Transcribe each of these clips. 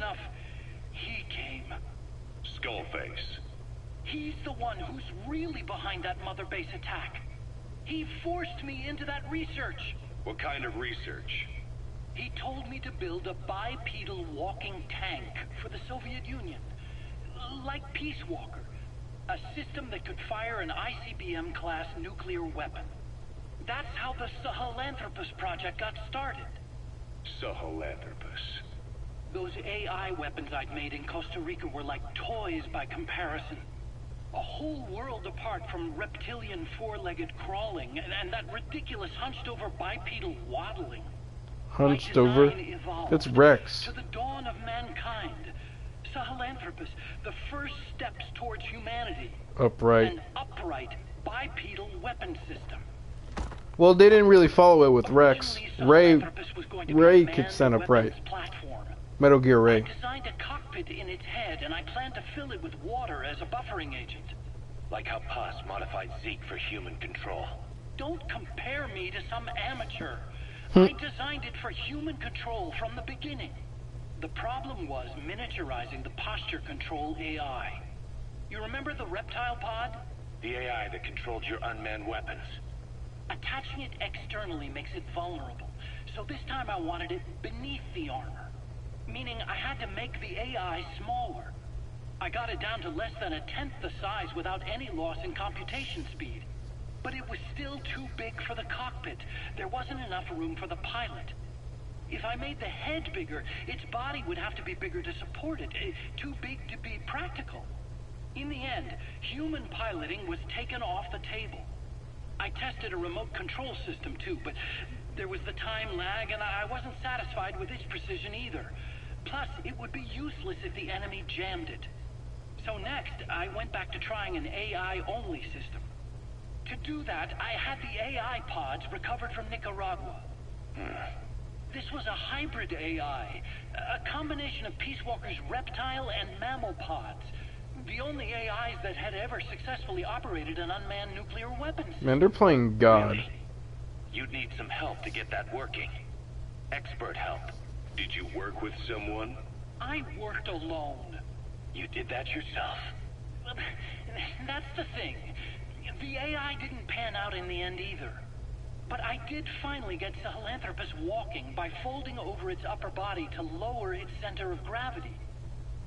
enough, he came. Skullface. He's the one who's really behind that Mother Base attack. He forced me into that research. What kind of research? He told me to build a bipedal walking tank for the Soviet Union. Like Peace Walker. A system that could fire an ICBM-class nuclear weapon. That's how the Sahelanthropus project got started. Sahelanthropus. Those AI weapons I'd made in Costa Rica were like toys by comparison. A whole world apart from reptilian four-legged crawling and that ridiculous hunched-over bipedal waddling. Hunched over? That's Rex. To the dawn of mankind. Sahelanthropus, the first steps towards humanity. Upright. An upright bipedal weapon system. Well, they didn't really follow it with Rex. Ray could stand upright. Metal Gear Ray. I designed a cockpit in its head, and I planned to fill it with water as a buffering agent. Like how Paz modified Zeke for human control. Don't compare me to some amateur. I designed it for human control from the beginning. The problem was miniaturizing the posture control AI. You remember the reptile pod? The AI that controlled your unmanned weapons. Attaching it externally makes it vulnerable. So this time I wanted it beneath the armor. Meaning I had to make the AI smaller. I got it down to less than a tenth the size without any loss in computation speed. But it was still too big for the cockpit. There wasn't enough room for the pilot. If I made the head bigger, its body would have to be bigger to support it. Too big to be practical. In the end, human piloting was taken off the table. I tested a remote control system too, but there was the time lag and I wasn't satisfied with its precision either. Plus, it would be useless if the enemy jammed it. So next, I went back to trying an AI-only system. To do that, I had the AI pods recovered from Nicaragua. This was a hybrid AI, a combination of Peace Walker's reptile and mammal pods. The only AIs that had ever successfully operated an unmanned nuclear weapons. Man, they're playing God. Really? You'd need some help to get that working. Expert help. Did you work with someone? I worked alone. You did that yourself? That's the thing. The AI didn't pan out in the end either. But I did finally get Sahelanthropus walking by folding over its upper body to lower its center of gravity.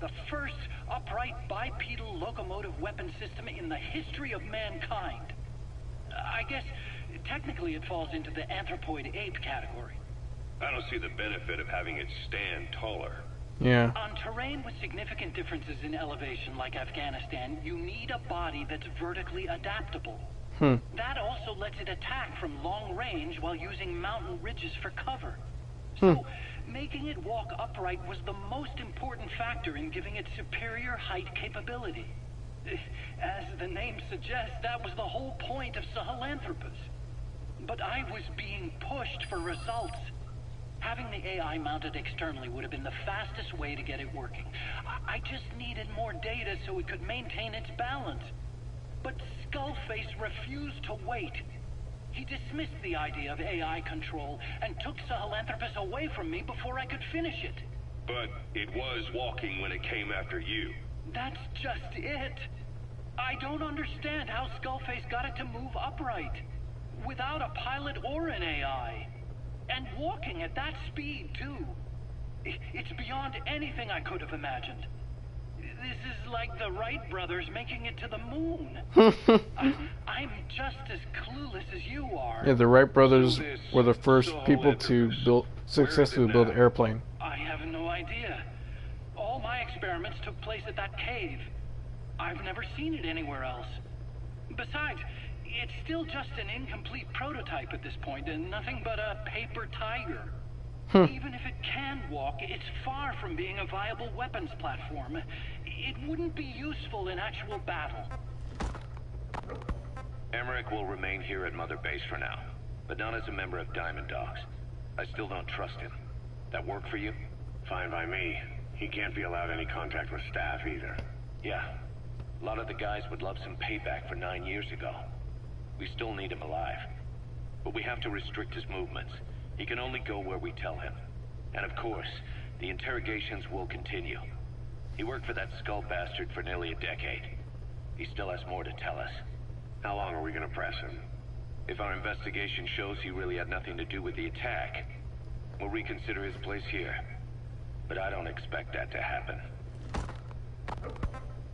The first upright bipedal locomotive weapon system in the history of mankind. I guess technically it falls into the anthropoid ape category. I don't see the benefit of having it stand taller. Yeah. On terrain with significant differences in elevation like Afghanistan, you need a body that's vertically adaptable. That also lets it attack from long range while using mountain ridges for cover. So, making it walk upright was the most important factor in giving it superior height capability. As the name suggests, that was the whole point of Sahelanthropus. But I was being pushed for results. Having the AI mounted externally would have been the fastest way to get it working. I just needed more data so it could maintain its balance. But Skullface refused to wait. He dismissed the idea of AI control and took Sahelanthropus away from me before I could finish it. But it was walking when it came after you. That's just it. I don't understand how Skullface got it to move upright, without a pilot or an AI. And walking at that speed, too. It's beyond anything I could have imagined. This is like the Wright brothers making it to the moon. I'm just as clueless as you are. Yeah, the Wright brothers were the first people to successfully build an airplane. I have no idea. All my experiments took place at that cave. I've never seen it anywhere else. Besides, it's still just an incomplete prototype at this point, and nothing but a paper tiger. Even if it can walk, it's far from being a viable weapons platform. It wouldn't be useful in actual battle. Emmerich will remain here at Mother Base for now, but not as a member of Diamond Dogs. I still don't trust him. That work for you? Fine by me. He can't be allowed any contact with staff either. Yeah. A lot of the guys would love some payback for 9 years ago. We still need him alive. But we have to restrict his movements. He can only go where we tell him. And of course, The interrogations will continue. He worked for that skull bastard for nearly a decade. He still has more to tell us. How long are we gonna press him? If our investigation shows he really had nothing to do with the attack, we'll reconsider his place here. But I don't expect that to happen.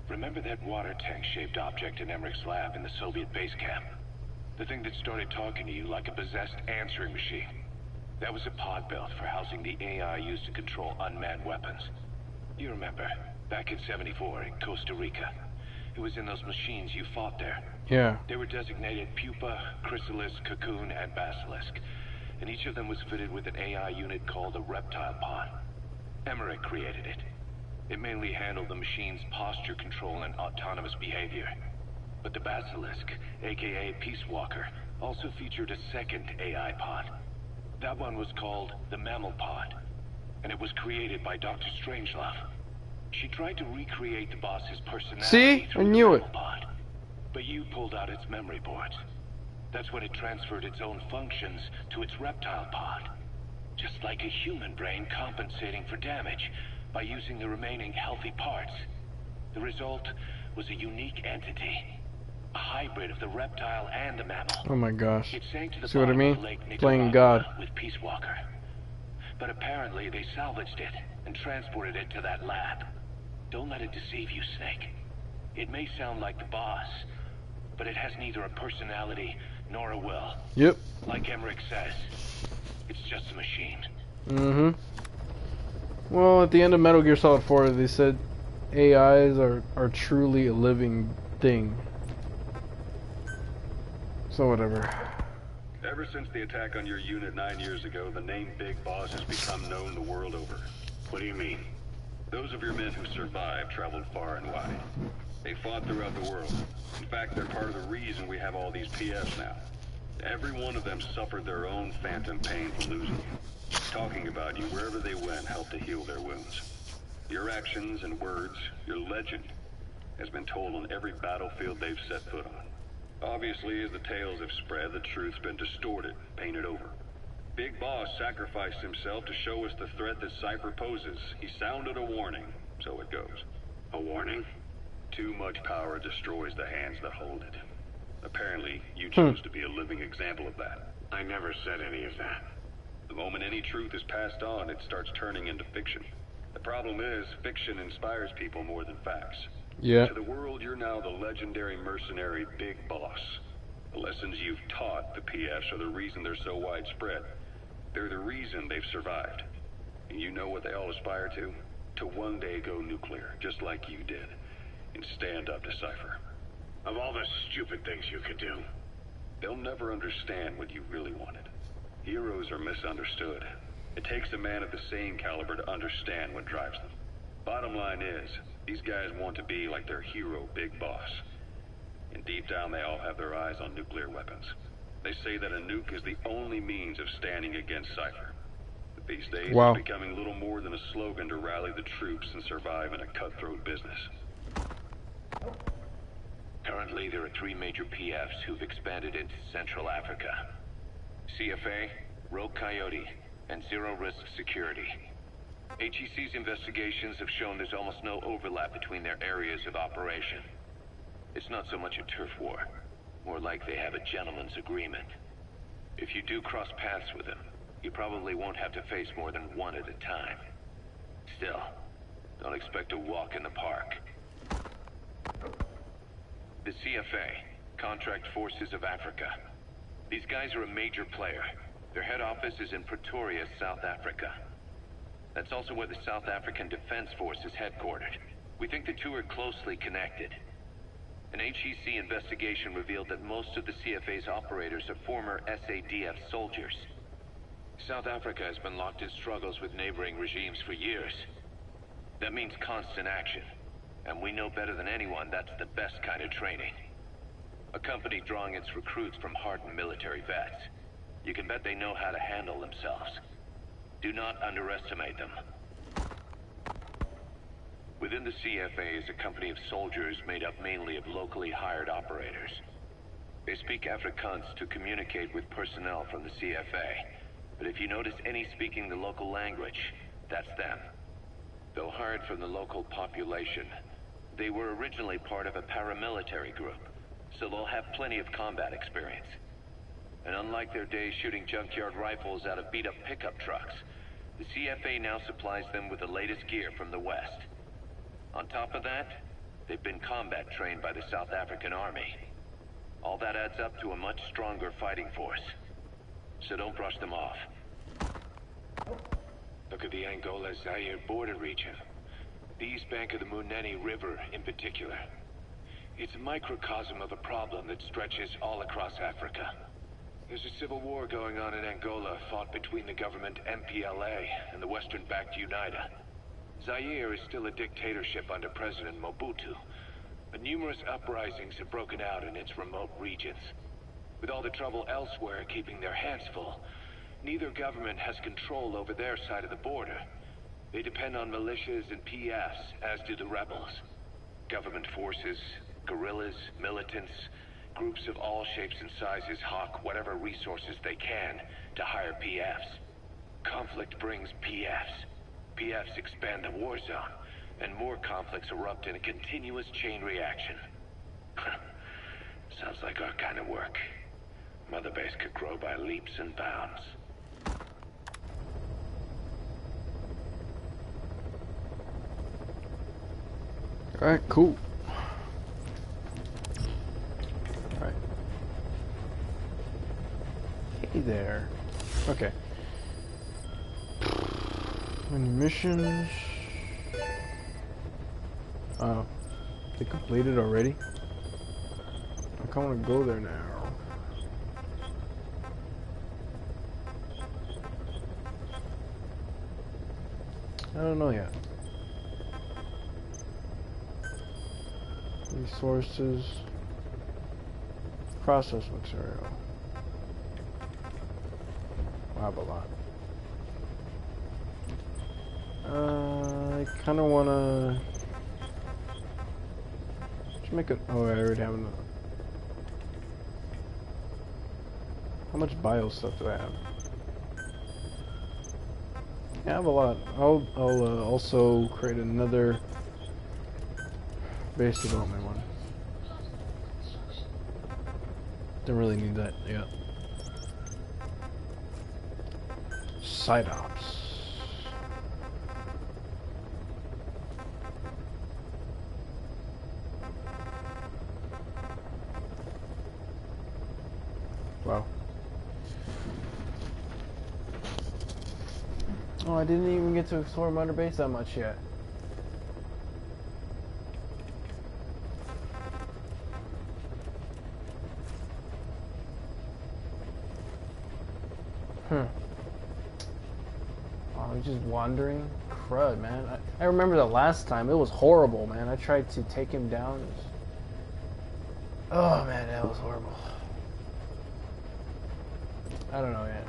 Remember that water tank-shaped object in Emmerich's lab in the Soviet base camp? The thing that started talking to you like a possessed answering machine. That was a pod belt for housing the AI used to control unmanned weapons. You remember, back in '74 in Costa Rica. It was in those machines you fought there. Yeah. They were designated Pupa, Chrysalis, Cocoon, and Basilisk. And each of them was fitted with an AI unit called a reptile pod. Emmerich created it. It mainly handled the machine's posture control and autonomous behavior. But the Basilisk, aka Peace Walker, also featured a second AI pod. That one was called the Mammal Pod, and it was created by Dr. Strangelove. She tried to recreate the boss's personality See? I through knew the it. Mammal Pod, but you pulled out its memory boards. That's when it transferred its own functions to its reptile pod. Just like a human brain compensating for damage by using the remaining healthy parts. The result was a unique entity. A hybrid of the reptile and the mammal. Oh my gosh. It sank to the See what I bottom mean? of Lake Playing Nicaragua God. with Peace Walker. But apparently they salvaged it and transported it to that lab. Don't let it deceive you, Snake. It may sound like the boss, but it has neither a personality nor a will. Yep. Like Emmerich says, it's just a machine. Mm-hmm. Well, at the end of Metal Gear Solid 4, they said AIs are truly a living thing. So whatever. Ever since the attack on your unit 9 years ago, the name Big Boss has become known the world over. What do you mean? Those of your men who survived traveled far and wide. They fought throughout the world. In fact, they're part of the reason we have all these PFs now. Every one of them suffered their own phantom pain from losing you. Talking about you wherever they went helped to heal their wounds. Your actions and words, your legend, has been told on every battlefield they've set foot on. Obviously, as the tales have spread, the truth's been distorted, painted over. Big Boss sacrificed himself to show us the threat that Cypher poses. He sounded a warning, so it goes. A warning? Too much power destroys the hands that hold it. Apparently, you chose to be a living example of that. I never said any of that. The moment any truth is passed on, it starts turning into fiction. The problem is, fiction inspires people more than facts. Yeah. To the world, you're now the legendary mercenary Big Boss. The lessons you've taught the PFs are the reason they're so widespread. They're the reason they've survived. And you know what they all aspire to? To one day go nuclear, just like you did. And stand up to Cypher. Of all the stupid things you could do. They'll never understand what you really wanted. Heroes are misunderstood. It takes a man of the same caliber to understand what drives them. Bottom line is, these guys want to be like their hero, Big Boss. And deep down they all have their eyes on nuclear weapons. They say that a nuke is the only means of standing against Cypher. But these days Wow. it's becoming little more than a slogan to rally the troops and survive in a cutthroat business. Currently, there are 3 major PFs who've expanded into Central Africa. CFA, Rogue Coyote, and Zero Risk Security. HEC's investigations have shown there's almost no overlap between their areas of operation. It's not so much a turf war, more like they have a gentleman's agreement. If you do cross paths with them, you probably won't have to face more than one at a time. Still, don't expect a walk in the park. The CFA, Contract Forces of Africa. These guys are a major player. Their head office is in Pretoria, South Africa. That's also where the South African Defense Force is headquartered. We think the two are closely connected. An HEC investigation revealed that most of the CFA's operators are former SADF soldiers. South Africa has been locked in struggles with neighboring regimes for years. That means constant action. And we know better than anyone that's the best kind of training. A company drawing its recruits from hardened military vets. You can bet they know how to handle themselves. Do not underestimate them. Within the CFA is a company of soldiers made up mainly of locally hired operators. They speak Afrikaans to communicate with personnel from the CFA. But if you notice any speaking the local language, that's them. They'll hired from the local population. They were originally part of a paramilitary group, so they'll have plenty of combat experience. And unlike their days shooting junkyard rifles out of beat-up pickup trucks, the CFA now supplies them with the latest gear from the West. On top of that, they've been combat trained by the South African Army. All that adds up to a much stronger fighting force. So don't brush them off. Look at the Angola-Zaire border region. The east bank of the Munene River in particular. It's a microcosm of a problem that stretches all across Africa. There's a civil war going on in Angola, fought between the government MPLA and the Western-backed UNITA. Zaire is still a dictatorship under President Mobutu, but numerous uprisings have broken out in its remote regions. With all the trouble elsewhere keeping their hands full, neither government has control over their side of the border. They depend on militias and PFs, as do the rebels. Government forces, guerrillas, militants, groups of all shapes and sizes hawk whatever resources they can to hire PFs. Conflict brings PFs. PFs expand the war zone, and more conflicts erupt in a continuous chain reaction. Sounds like our kind of work. Mother Base could grow by leaps and bounds. Alright, cool. Alright. Hey there. Okay. Any missions? Oh. They completed already? I kinda wanna go there now. I don't know yet. Resources. Process material. I have a lot. I kind of want to just make it. Oh, I already have enough. How much bio stuff do I have? Yeah, I have a lot. I'll also create another base development one. Don't really need that yet. Side ops. Wow. Oh, I didn't even get to explore Mother Base that much yet. Oh, I'm just wandering. Crud, man. I remember the last time. It was horrible, man. I tried to take him down. Oh, man, that was horrible. I don't know yet.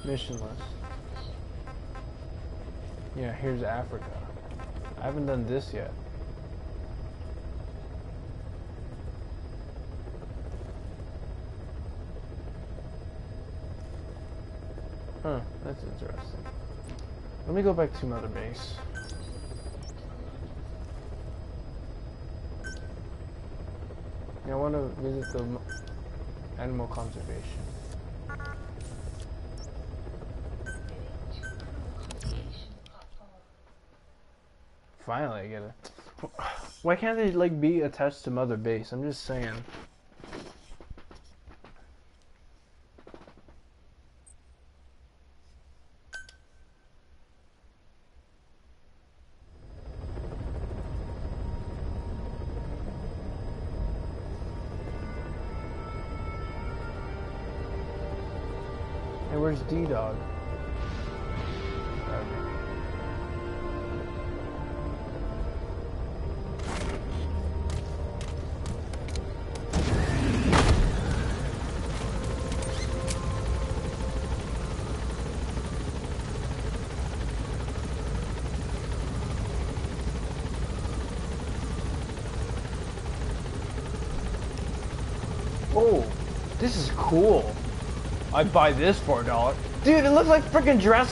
Mission list. Yeah, here's Africa. I haven't done this yet. Huh, that's interesting. Let me go back to Mother Base. Yeah, I want to visit the animal conservation. Finally, I get it. Why can't they like be attached to Mother Base? I'm just saying. Hey, where's D-Dog? Oh, this is cool. I'd buy this for $1. Dude, it looks like freaking Jurassic